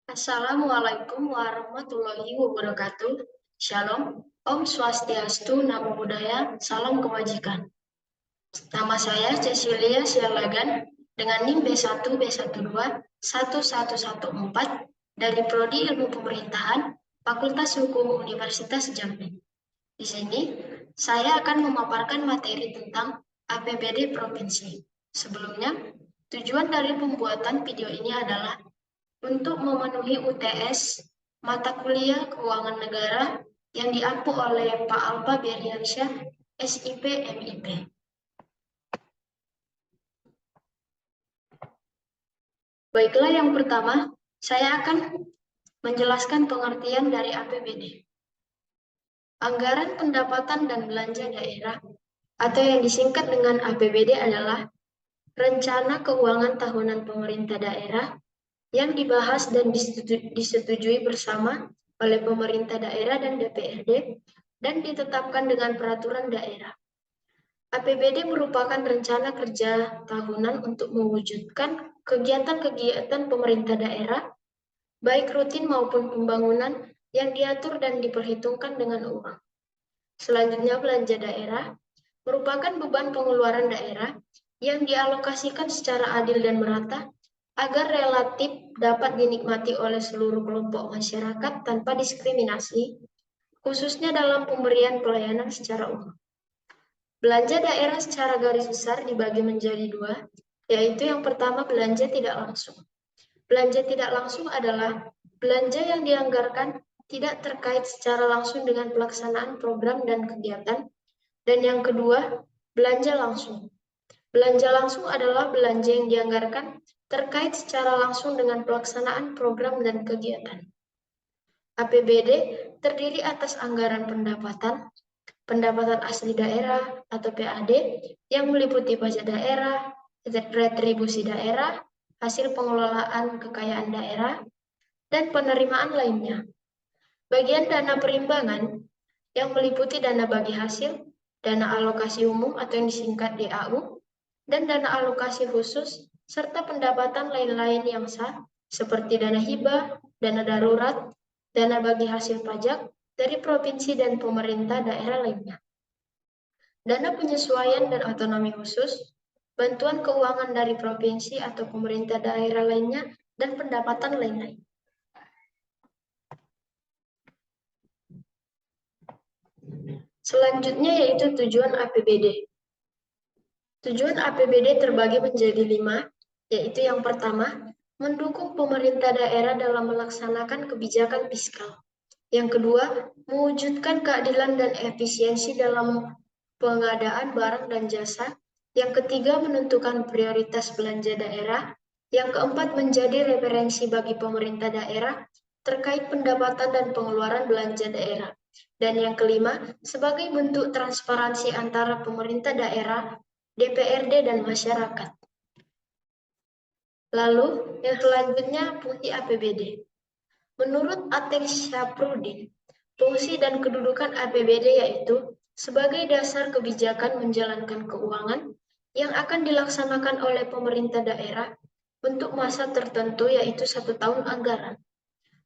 Assalamualaikum warahmatullahi wabarakatuh. Shalom, Om Swastiastu, Namo Buddhaya, Salam Kebajikan. Nama saya Cecilia Sialagan dengan NIM B1 B12 1114 dari Prodi Ilmu Pemerintahan, Fakultas Hukum Universitas Jambi. Di sini, saya akan memaparkan materi tentang APBD Provinsi. Sebelumnya, tujuan dari pembuatan video ini adalah untuk memenuhi UTS mata kuliah Keuangan Negara yang diampu oleh Pak Alpa Beriansyah, SIP MIP. Baiklah, yang pertama, saya akan menjelaskan pengertian dari APBD. Anggaran pendapatan dan belanja daerah atau yang disingkat dengan APBD adalah Rencana Keuangan Tahunan Pemerintah Daerah yang dibahas dan disetujui bersama oleh pemerintah daerah dan DPRD dan ditetapkan dengan peraturan daerah. APBD merupakan rencana kerja tahunan untuk mewujudkan kegiatan-kegiatan pemerintah daerah, baik rutin maupun pembangunan yang diatur dan diperhitungkan dengan uang. Selanjutnya, belanja daerah merupakan beban pengeluaran daerah yang dialokasikan secara adil dan merata agar relatif dapat dinikmati oleh seluruh kelompok masyarakat tanpa diskriminasi, khususnya dalam pemberian pelayanan secara umum. Belanja daerah secara garis besar dibagi menjadi dua, yaitu yang pertama belanja tidak langsung. Belanja tidak langsung adalah belanja yang dianggarkan tidak terkait secara langsung dengan pelaksanaan program dan kegiatan, dan yang kedua, belanja langsung. Belanja langsung adalah belanja yang dianggarkan terkait secara langsung dengan pelaksanaan program dan kegiatan. APBD terdiri atas anggaran pendapatan asli daerah atau PAD yang meliputi pajak daerah, retribusi daerah, hasil pengelolaan kekayaan daerah, dan penerimaan lainnya. Bagian dana perimbangan yang meliputi dana bagi hasil, dana alokasi umum atau yang disingkat DAU, dan dana alokasi khusus, serta pendapatan lain-lain yang sah, seperti dana hibah, dana darurat, dana bagi hasil pajak dari provinsi dan pemerintah daerah lainnya. Dana penyesuaian dan otonomi khusus, bantuan keuangan dari provinsi atau pemerintah daerah lainnya, dan pendapatan lain-lain. Selanjutnya yaitu tujuan APBD. Tujuan APBD terbagi menjadi 5, yaitu yang pertama, mendukung pemerintah daerah dalam melaksanakan kebijakan fiskal. Yang kedua, mewujudkan keadilan dan efisiensi dalam pengadaan barang dan jasa. Yang ketiga, menentukan prioritas belanja daerah. Yang keempat, menjadi referensi bagi pemerintah daerah terkait pendapatan dan pengeluaran belanja daerah. Dan yang kelima, sebagai bentuk transparansi antara pemerintah daerah, DPRD, dan masyarakat. Lalu, yang selanjutnya fungsi APBD. Menurut Atek Syafruddin, fungsi dan kedudukan APBD yaitu sebagai dasar kebijakan menjalankan keuangan yang akan dilaksanakan oleh pemerintah daerah untuk masa tertentu yaitu 1 tahun anggaran.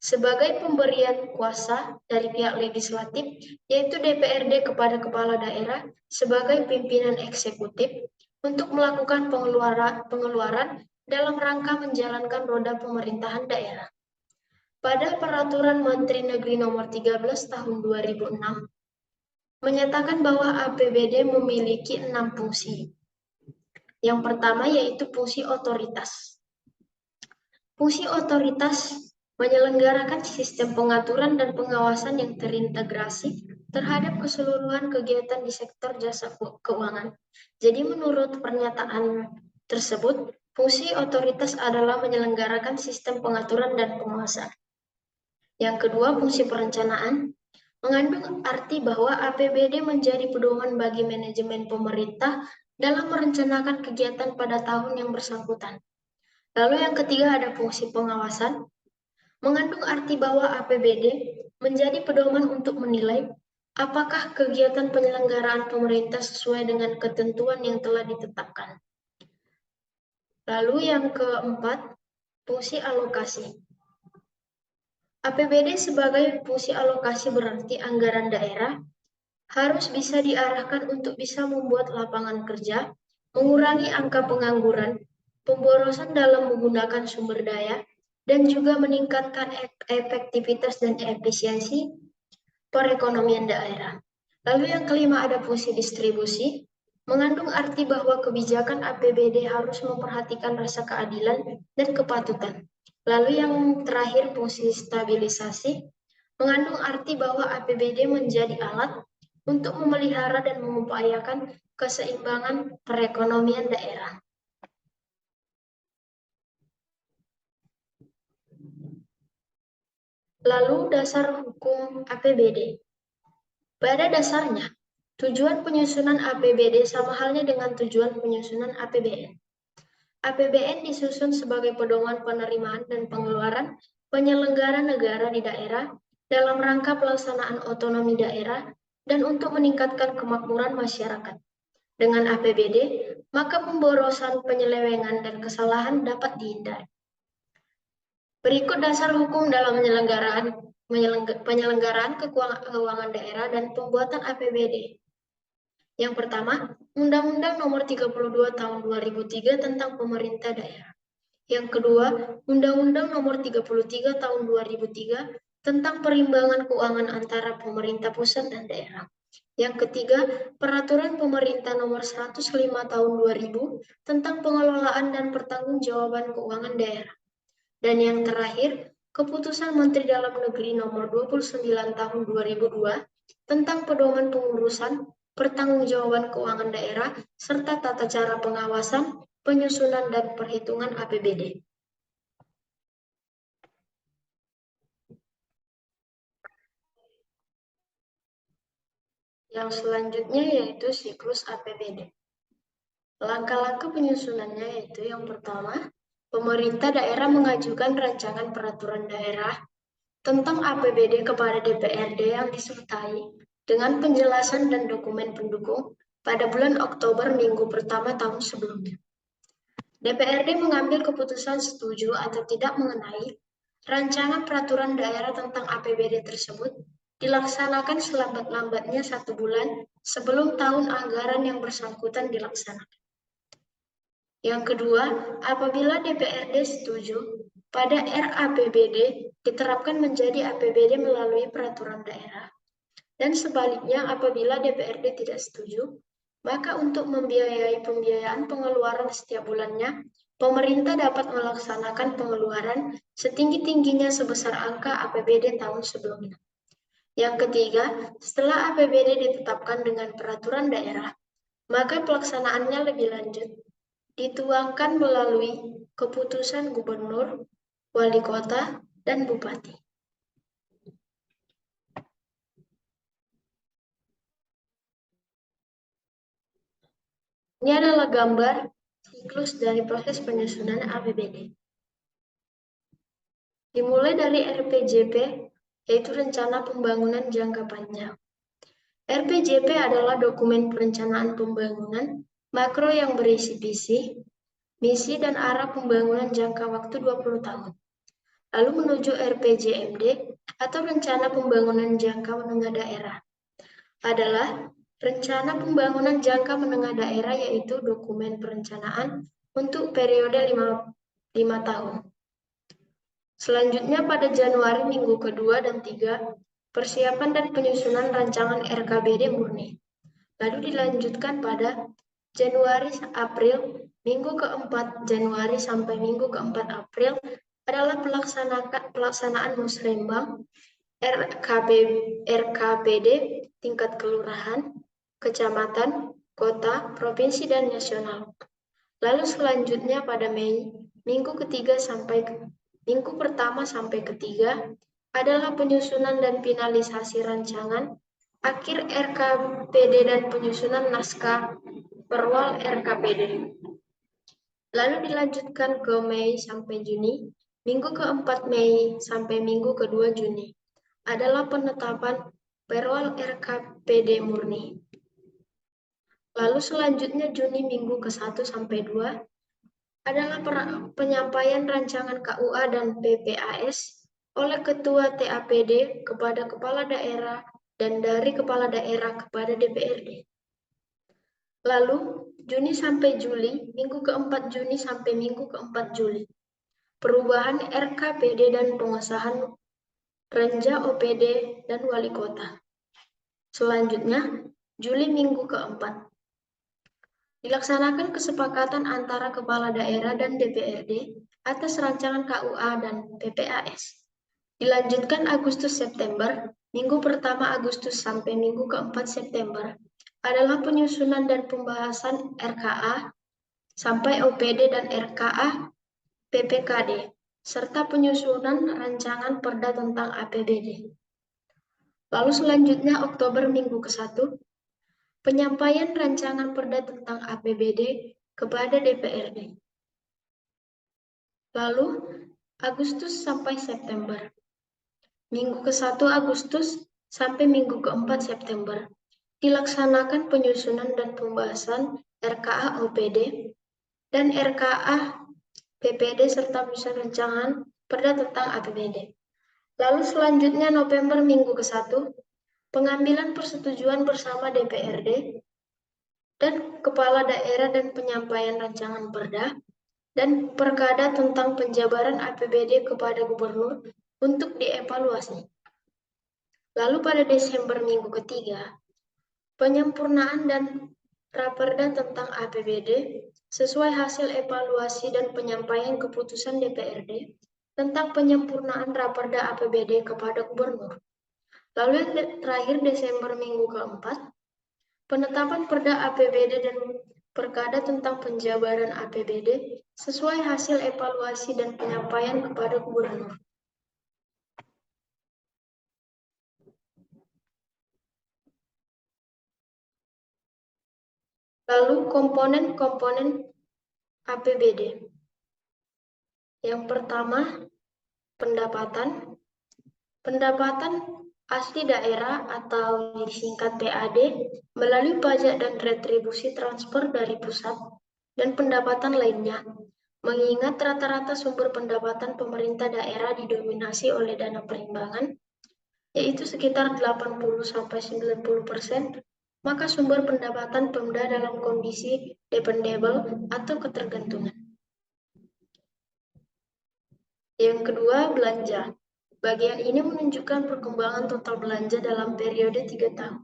Sebagai pemberian kuasa dari pihak legislatif yaitu DPRD kepada kepala daerah sebagai pimpinan eksekutif untuk melakukan pengeluaran dalam rangka menjalankan roda pemerintahan daerah. Pada Peraturan Menteri Negeri Nomor 13 Tahun 2006 menyatakan bahwa APBD memiliki 6 fungsi. Yang pertama yaitu fungsi otoritas. Fungsi otoritas menyelenggarakan sistem pengaturan dan pengawasan yang terintegrasi terhadap keseluruhan kegiatan di sektor jasa keuangan. Jadi menurut pernyataan tersebut, fungsi otoritas adalah menyelenggarakan sistem pengaturan dan pengawasan. Yang kedua, fungsi perencanaan mengandung arti bahwa APBD menjadi pedoman bagi manajemen pemerintah dalam merencanakan kegiatan pada tahun yang bersangkutan. Lalu yang ketiga ada fungsi pengawasan, mengandung arti bahwa APBD menjadi pedoman untuk menilai apakah kegiatan penyelenggaraan pemerintah sesuai dengan ketentuan yang telah ditetapkan. Lalu yang keempat, fungsi alokasi. APBD sebagai fungsi alokasi berarti anggaran daerah harus bisa diarahkan untuk bisa membuat lapangan kerja, mengurangi angka pengangguran, pemborosan dalam menggunakan sumber daya, dan juga meningkatkan efektivitas dan efisiensi perekonomian daerah. Lalu yang kelima ada fungsi distribusi, mengandung arti bahwa kebijakan APBD harus memperhatikan rasa keadilan dan kepatutan. Lalu yang terakhir fungsi stabilisasi, mengandung arti bahwa APBD menjadi alat untuk memelihara dan mengupayakan keseimbangan perekonomian daerah. Lalu dasar hukum APBD. Pada dasarnya, tujuan penyusunan APBD sama halnya dengan tujuan penyusunan APBN. APBN disusun sebagai pedoman penerimaan dan pengeluaran penyelenggara negara di daerah dalam rangka pelaksanaan otonomi daerah dan untuk meningkatkan kemakmuran masyarakat. Dengan APBD, maka pemborosan, penyelewengan, dan kesalahan dapat dihindari. Berikut dasar hukum dalam penyelenggaraan keuangan daerah dan pembuatan APBD. Yang pertama, Undang-Undang Nomor 32 Tahun 2003 tentang Pemerintah Daerah. Yang kedua, Undang-Undang Nomor 33 Tahun 2003 tentang Perimbangan Keuangan antara Pemerintah Pusat dan Daerah. Yang ketiga, Peraturan Pemerintah Nomor 105 Tahun 2000 tentang Pengelolaan dan Pertanggungjawaban Keuangan Daerah. Dan yang terakhir, Keputusan Menteri Dalam Negeri Nomor 29 Tahun 2002 tentang pedoman pengurusan, pertanggungjawaban keuangan daerah, serta tata cara pengawasan, penyusunan, dan perhitungan APBD. Yang selanjutnya yaitu siklus APBD. Langkah-langkah penyusunannya yaitu yang pertama, pemerintah daerah mengajukan rancangan peraturan daerah tentang APBD kepada DPRD yang disertai dengan penjelasan dan dokumen pendukung pada bulan Oktober minggu pertama tahun sebelumnya. DPRD mengambil keputusan setuju atau tidak mengenai rancangan peraturan daerah tentang APBD tersebut dilaksanakan selambat-lambatnya 1 bulan sebelum tahun anggaran yang bersangkutan dilaksanakan. Yang kedua, apabila DPRD setuju, pada RAPBD diterapkan menjadi APBD melalui peraturan daerah. Dan sebaliknya, apabila DPRD tidak setuju, maka untuk membiayai pembiayaan pengeluaran setiap bulannya, pemerintah dapat melaksanakan pengeluaran setinggi-tingginya sebesar angka APBD tahun sebelumnya. Yang ketiga, setelah APBD ditetapkan dengan peraturan daerah, maka pelaksanaannya lebih lanjut dituangkan melalui keputusan gubernur, wali kota, dan bupati. Ini adalah gambar siklus dari proses penyusunan APBD. Dimulai dari RPJP, yaitu Rencana Pembangunan Jangka Panjang. RPJP adalah dokumen perencanaan pembangunan makro yang berisi visi, misi, dan arah pembangunan jangka waktu 20 tahun. Lalu menuju RPJMD atau Rencana Pembangunan Jangka Menengah Daerah adalah Rencana Pembangunan Jangka Menengah Daerah, yaitu dokumen perencanaan untuk periode 5 tahun. Selanjutnya pada Januari minggu kedua dan 3, persiapan dan penyusunan rancangan RKBD murni. Lalu dilanjutkan pada Januari-April, minggu keempat Januari sampai minggu keempat April adalah pelaksanaan musrembang RKPD tingkat kelurahan, kecamatan, kota, provinsi, dan nasional. Lalu selanjutnya pada Mei, minggu pertama sampai ketiga adalah penyusunan dan finalisasi rancangan akhir RKPD dan penyusunan naskah perwal RKPD. Lalu dilanjutkan ke Mei sampai Juni, minggu keempat Mei sampai minggu kedua Juni adalah penetapan perwal RKPD murni. Lalu selanjutnya Juni minggu ke-1 sampai 2 adalah penyampaian rancangan KUA dan PPAS oleh Ketua TAPD kepada Kepala Daerah dan dari Kepala Daerah kepada DPRD. Lalu, Juni sampai Juli, minggu keempat Juni sampai minggu keempat Juli. Perubahan RKPD dan pengesahan Renja OPD dan Wali Kota. Selanjutnya, Juli minggu keempat. Dilaksanakan kesepakatan antara Kepala Daerah dan DPRD atas rancangan KUA dan PPAS. Dilanjutkan Agustus-September, minggu pertama Agustus sampai minggu keempat September, adalah penyusunan dan pembahasan RKA sampai OPD dan RKA PPKD, serta penyusunan rancangan perda tentang APBD. Lalu selanjutnya Oktober minggu ke-1, penyampaian rancangan perda tentang APBD kepada DPRD. Lalu Agustus sampai September. Minggu ke-1 Agustus sampai minggu ke-4 September. Dilaksanakan penyusunan dan pembahasan RKA OPD dan RKA PPD serta penyusunan rancangan perda tentang APBD. Lalu selanjutnya November minggu ke-1, pengambilan persetujuan bersama DPRD dan Kepala Daerah dan penyampaian rancangan perda dan perkada tentang penjabaran APBD kepada Gubernur untuk dievaluasi. Lalu pada Desember minggu ketiga, penyempurnaan dan raperda tentang APBD sesuai hasil evaluasi dan penyampaian keputusan DPRD tentang penyempurnaan raperda APBD kepada Gubernur. Lalu yang terakhir Desember minggu keempat, penetapan perda APBD dan perkada tentang penjabaran APBD sesuai hasil evaluasi dan penyampaian kepada Gubernur. Lalu komponen-komponen APBD. Yang pertama, pendapatan. Pendapatan asli daerah atau disingkat PAD melalui pajak dan retribusi transfer dari pusat dan pendapatan lainnya. Mengingat rata-rata sumber pendapatan pemerintah daerah didominasi oleh dana perimbangan, yaitu sekitar 80-90%, maka sumber pendapatan Pemda dalam kondisi dependable atau ketergantungan. Yang kedua, belanja. Bagian ini menunjukkan perkembangan total belanja dalam periode 3 tahun.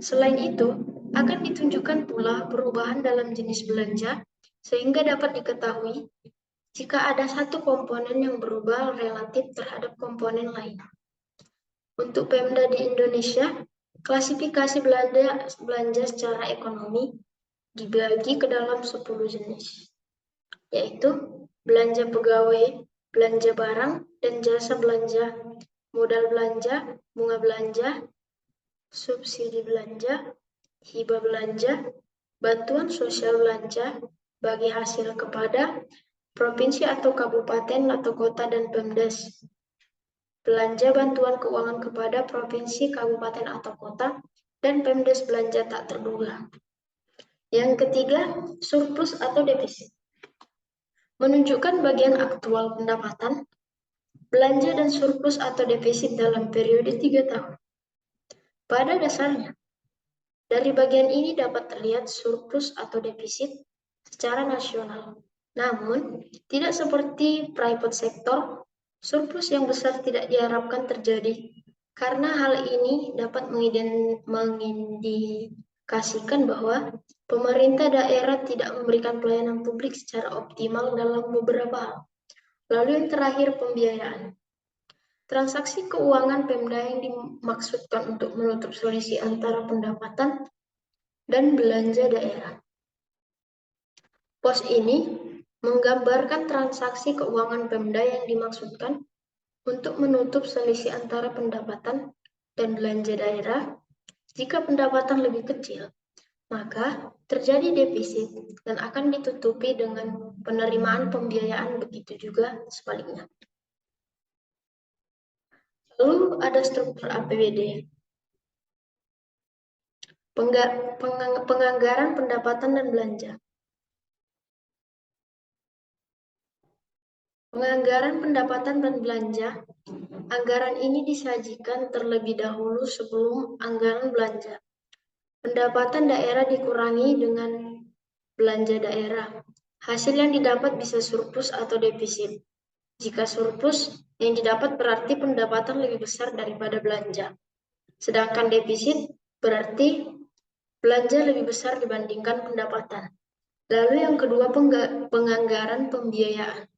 Selain itu, akan ditunjukkan pula perubahan dalam jenis belanja, sehingga dapat diketahui jika ada satu komponen yang berubah relatif terhadap komponen lain. Untuk Pemda di Indonesia, klasifikasi belanja secara ekonomi dibagi ke dalam 10 jenis, yaitu belanja pegawai, belanja barang dan jasa belanja, modal belanja, bunga belanja, subsidi belanja, hibah belanja, bantuan sosial belanja, bagi hasil kepada provinsi atau kabupaten atau kota dan Pemdes, belanja bantuan keuangan kepada provinsi, kabupaten atau kota, dan Pemdes belanja tak terduga. Yang ketiga, surplus atau defisit. Menunjukkan bagian aktual pendapatan, belanja dan surplus atau defisit dalam periode 3 tahun. Pada dasarnya, dari bagian ini dapat terlihat surplus atau defisit secara nasional. Namun, tidak seperti private sector, surplus yang besar tidak diharapkan terjadi, karena hal ini dapat mengindikasikan bahwa pemerintah daerah tidak memberikan pelayanan publik secara optimal dalam beberapa hal. Lalu yang terakhir, pembiayaan. Transaksi keuangan Pemda yang dimaksudkan untuk menutup selisih antara pendapatan dan belanja daerah. Pos ini menggambarkan transaksi keuangan Pemda yang dimaksudkan untuk menutup selisih antara pendapatan dan belanja daerah. Jika pendapatan lebih kecil, maka terjadi defisit dan akan ditutupi dengan penerimaan pembiayaan, begitu juga sebaliknya. Lalu ada struktur APBD. Penganggaran pendapatan dan belanja. Penganggaran pendapatan dan belanja. Anggaran ini disajikan terlebih dahulu sebelum anggaran belanja. Pendapatan daerah dikurangi dengan belanja daerah. Hasil yang didapat bisa surplus atau defisit. Jika surplus, yang didapat berarti pendapatan lebih besar daripada belanja. Sedangkan defisit berarti belanja lebih besar dibandingkan pendapatan. Lalu yang kedua, penganggaran pembiayaan.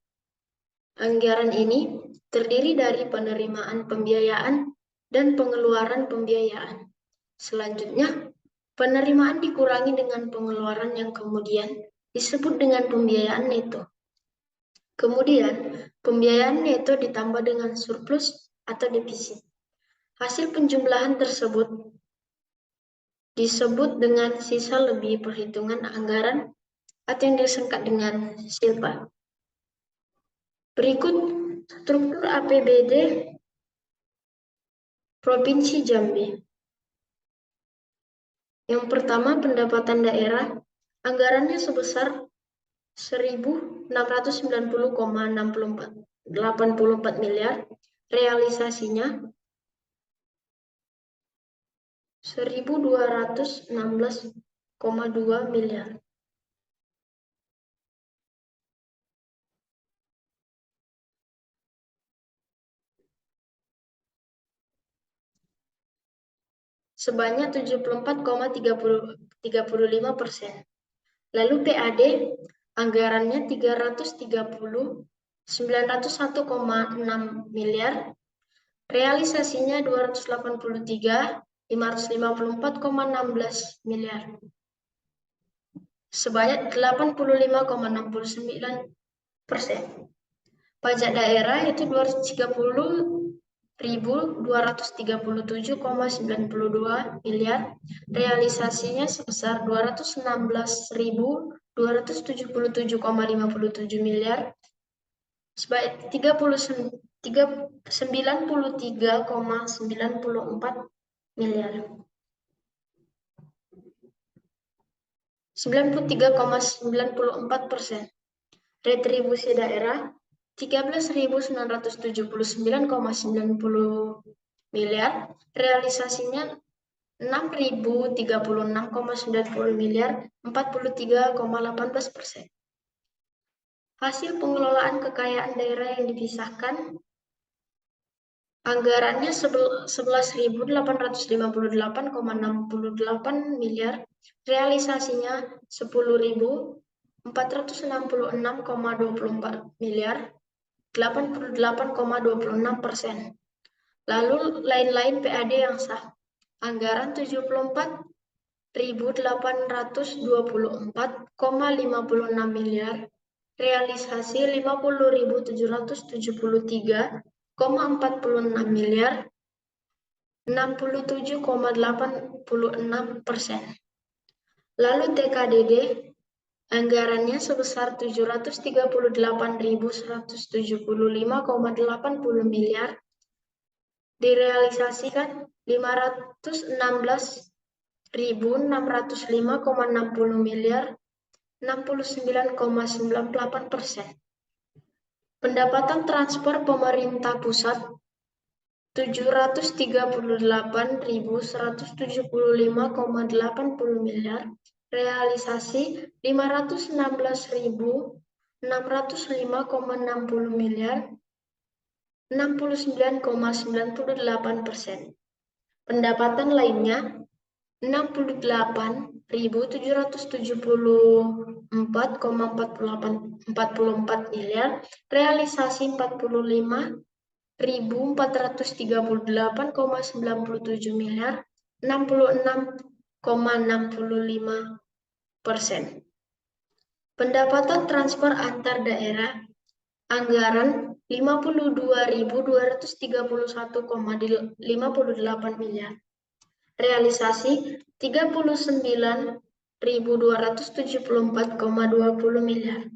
Anggaran ini terdiri dari penerimaan pembiayaan dan pengeluaran pembiayaan. Selanjutnya, penerimaan dikurangi dengan pengeluaran yang kemudian disebut dengan pembiayaan neto. Kemudian, pembiayaan neto ditambah dengan surplus atau defisit. Hasil penjumlahan tersebut disebut dengan sisa lebih perhitungan anggaran atau yang disingkat dengan SILPA. Berikut struktur APBD Provinsi Jambi. Yang pertama, pendapatan daerah, anggarannya sebesar 1.690,84 miliar, realisasinya 1.216,2 miliar. Sebanyak 74,35%. Lalu PAD, anggarannya 901,6 miliar, realisasinya 283.554,16 miliar. Sebanyak 85,69%. Pajak daerah itu 230.237,92 miliar, realisasinya sebesar 216.277,57 miliar, sebanyak 93,94 miliar. 93,94%. Retribusi daerah 13.979,90 miliar, realisasinya 6.036,90 miliar, 43,18%. Hasil pengelolaan kekayaan daerah yang dipisahkan, anggarannya 11.858,68 miliar, realisasinya 10.466,24 miliar, 88,26%. Lalu lain-lain PAD yang sah. Anggaran 74.824,56 miliar, realisasi 50.773,46 miliar, 67,86%. Lalu TKDD, anggarannya sebesar 738.175,80 miliar, direalisasikan 516.605,60 miliar, 69,98%. Pendapatan transfer pemerintah pusat 738.175,80 miliar, realisasi 516.605,60 miliar, 69,98%. Pendapatan lainnya 68.774,44 miliar, realisasi 45.438,97 miliar, 66,65%. Pendapatan transfer antar daerah, anggaran 52.231,58 miliar, realisasi 39.274,20 miliar,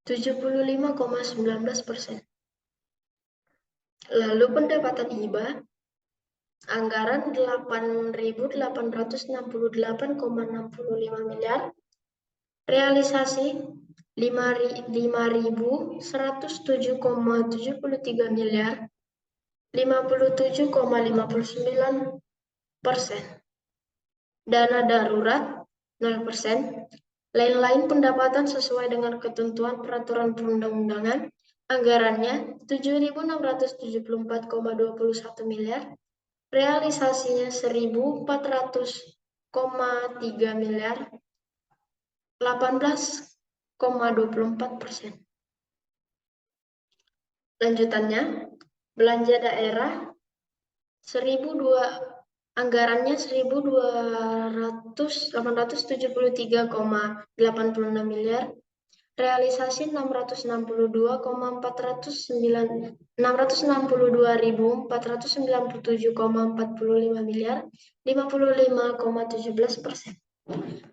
75,19%. Lalu pendapatan hibah, anggaran 8.868,65 miliar, realisasi 5.107,73 miliar, 57,59%. Dana darurat 0%. Lain-lain pendapatan sesuai dengan ketentuan peraturan perundang-undangan, anggarannya 7.674,21 miliar, realisasinya 1.400,3 miliar, 18,24%. Lanjutannya, belanja daerah anggarannya 1.873,86 miliar, realisasi 662.497,45 miliar, 55,17%.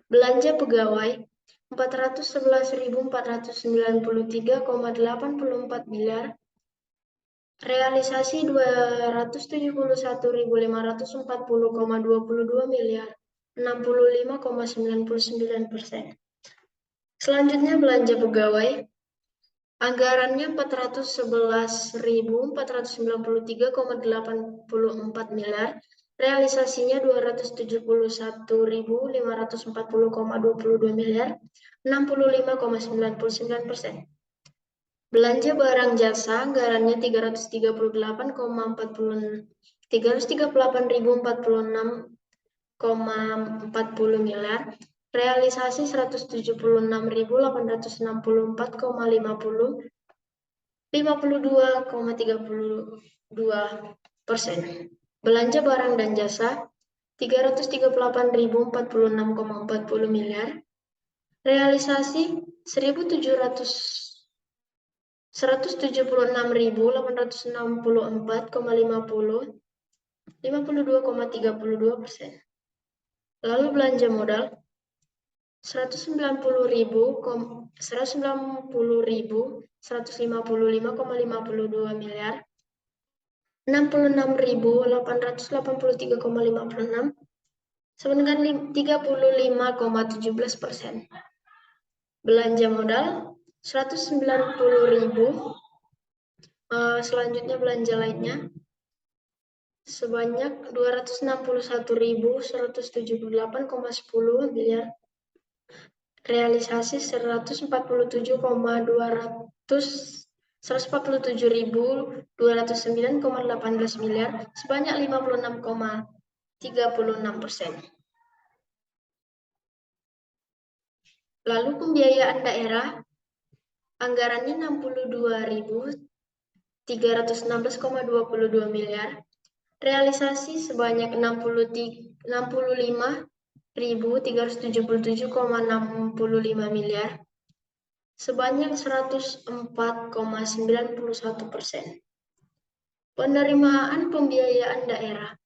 Belanja pegawai 411.493,84 miliar, realisasi 271.540,22 miliar, 65,99%. Selanjutnya belanja pegawai, anggarannya 411.493,84 miliar, realisasinya 271.540,22 miliar, 65,99%. Belanja barang jasa, anggarannya 338.046,40 miliar, realisasi 176.864,50, 52,32%. Belanja barang dan jasa 338.046,40 miliar, realisasi 176.864,50, 52,32%. Lalu belanja modal 190.155,52 miliar, 66.883,56, sama dengan 35,17%. Belanja modal 190.000. Selanjutnya belanja lainnya sebanyak 261.178,10 miliar, realisasi 147.209,18 miliar, sebanyak 56,36%. Lalu pembiayaan daerah, anggarannya 62.316,22 miliar, realisasi sebanyak 65.377,65 miliar, sebanyak 104,91%. Penerimaan pembiayaan daerah,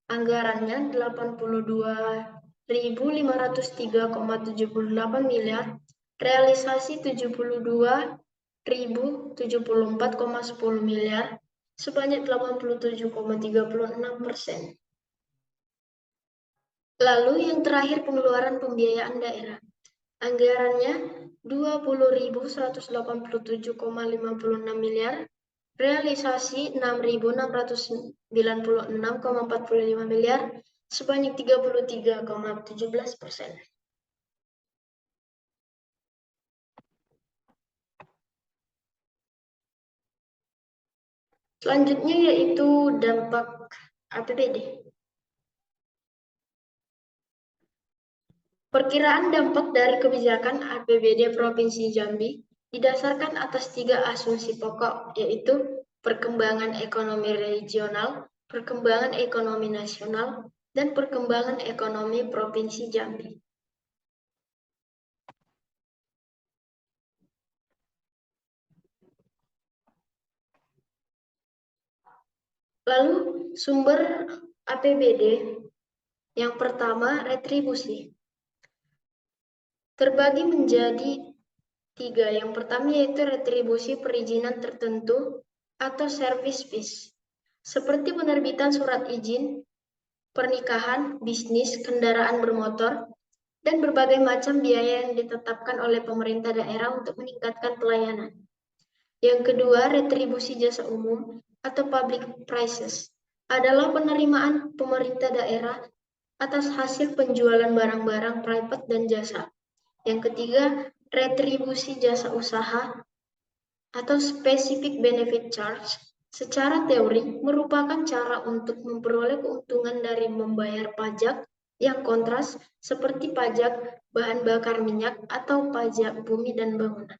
anggarannya 82.503,78 miliar, realisasi 72.074,10 miliar, sebanyak 87,36%. Lalu yang terakhir pengeluaran pembiayaan daerah, anggarannya 20.187,56 miliar, realisasi 6.696,45 miliar, sebanyak 33,17%. Selanjutnya yaitu dampak APBD. Perkiraan dampak dari kebijakan APBD Provinsi Jambi didasarkan atas 3 asumsi pokok, yaitu perkembangan ekonomi regional, perkembangan ekonomi nasional, dan perkembangan ekonomi Provinsi Jambi. Lalu sumber APBD, yang pertama retribusi. Terbagi menjadi 3. Yang pertama yaitu retribusi perizinan tertentu atau service fees, seperti penerbitan surat izin, pernikahan, bisnis, kendaraan bermotor, dan berbagai macam biaya yang ditetapkan oleh pemerintah daerah untuk meningkatkan pelayanan. Yang kedua, retribusi jasa umum atau public prices adalah penerimaan pemerintah daerah atas hasil penjualan barang-barang private dan jasa. Yang ketiga, retribusi jasa usaha atau specific benefit charge secara teori merupakan cara untuk memperoleh keuntungan dari membayar pajak yang kontras seperti pajak bahan bakar minyak atau pajak bumi dan bangunan.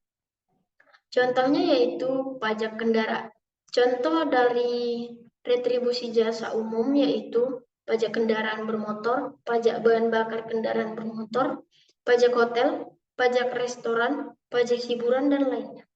Contohnya yaitu pajak kendaraan. Contoh dari retribusi jasa umum yaitu pajak kendaraan bermotor, pajak bahan bakar kendaraan bermotor, pajak hotel, pajak restoran, pajak hiburan, dan lainnya.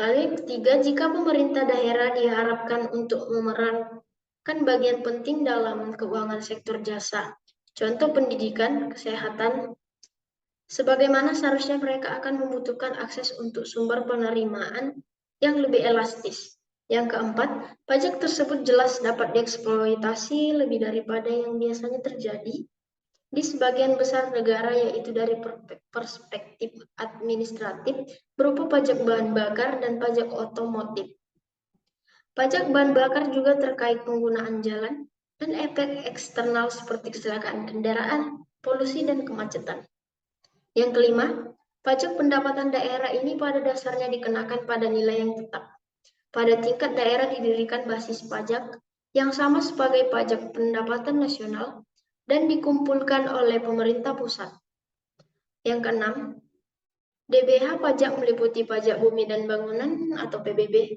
Lalu yang ketiga, jika pemerintah daerah diharapkan untuk memerankan bagian penting dalam keuangan sektor jasa, contoh pendidikan, kesehatan, sebagaimana seharusnya mereka akan membutuhkan akses untuk sumber penerimaan yang lebih elastis. Yang keempat, pajak tersebut jelas dapat dieksploitasi lebih daripada yang biasanya terjadi di sebagian besar negara, yaitu dari perspektif administratif berupa pajak bahan bakar dan pajak otomotif. Pajak bahan bakar juga terkait penggunaan jalan dan efek eksternal seperti kecelakaan kendaraan, polusi, dan kemacetan. Yang kelima, pajak pendapatan daerah ini pada dasarnya dikenakan pada nilai yang tetap. Pada tingkat daerah didirikan basis pajak yang sama sebagai pajak pendapatan nasional dan dikumpulkan oleh pemerintah pusat. Yang keenam, DBH pajak meliputi pajak bumi dan bangunan atau PBB,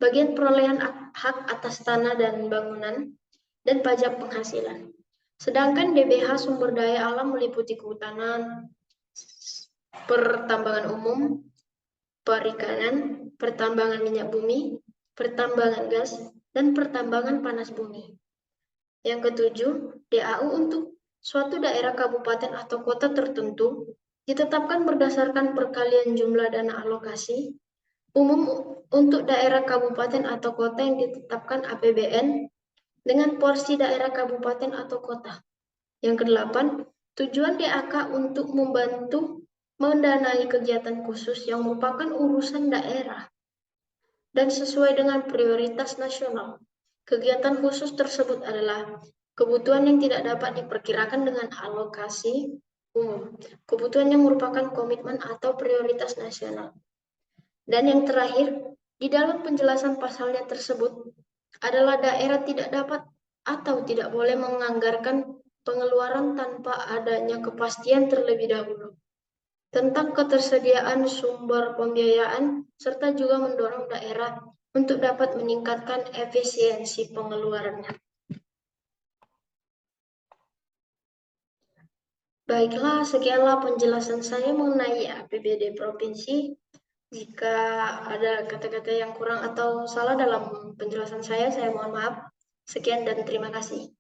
bagian perolehan hak atas tanah dan bangunan, dan pajak penghasilan. Sedangkan DBH sumber daya alam meliputi kehutanan, pertambangan umum, perikanan, pertambangan minyak bumi, pertambangan gas, dan pertambangan panas bumi. Yang ketujuh, DAU untuk suatu daerah kabupaten atau kota tertentu ditetapkan berdasarkan perkalian jumlah dana alokasi umum untuk daerah kabupaten atau kota yang ditetapkan APBN dengan porsi daerah kabupaten atau kota. Yang kedelapan, tujuan DAK untuk membantu mendanai kegiatan khusus yang merupakan urusan daerah dan sesuai dengan prioritas nasional. Kegiatan khusus tersebut adalah kebutuhan yang tidak dapat diperkirakan dengan alokasi umum, kebutuhan yang merupakan komitmen atau prioritas nasional. Dan yang terakhir, di dalam penjelasan pasalnya tersebut adalah daerah tidak dapat atau tidak boleh menganggarkan pengeluaran tanpa adanya kepastian terlebih dahulu tentang ketersediaan sumber pembiayaan, serta juga mendorong daerah untuk dapat meningkatkan efisiensi pengeluarannya. Baiklah, sekianlah penjelasan saya mengenai APBD Provinsi. Jika ada kata-kata yang kurang atau salah dalam penjelasan saya mohon maaf. Sekian dan terima kasih.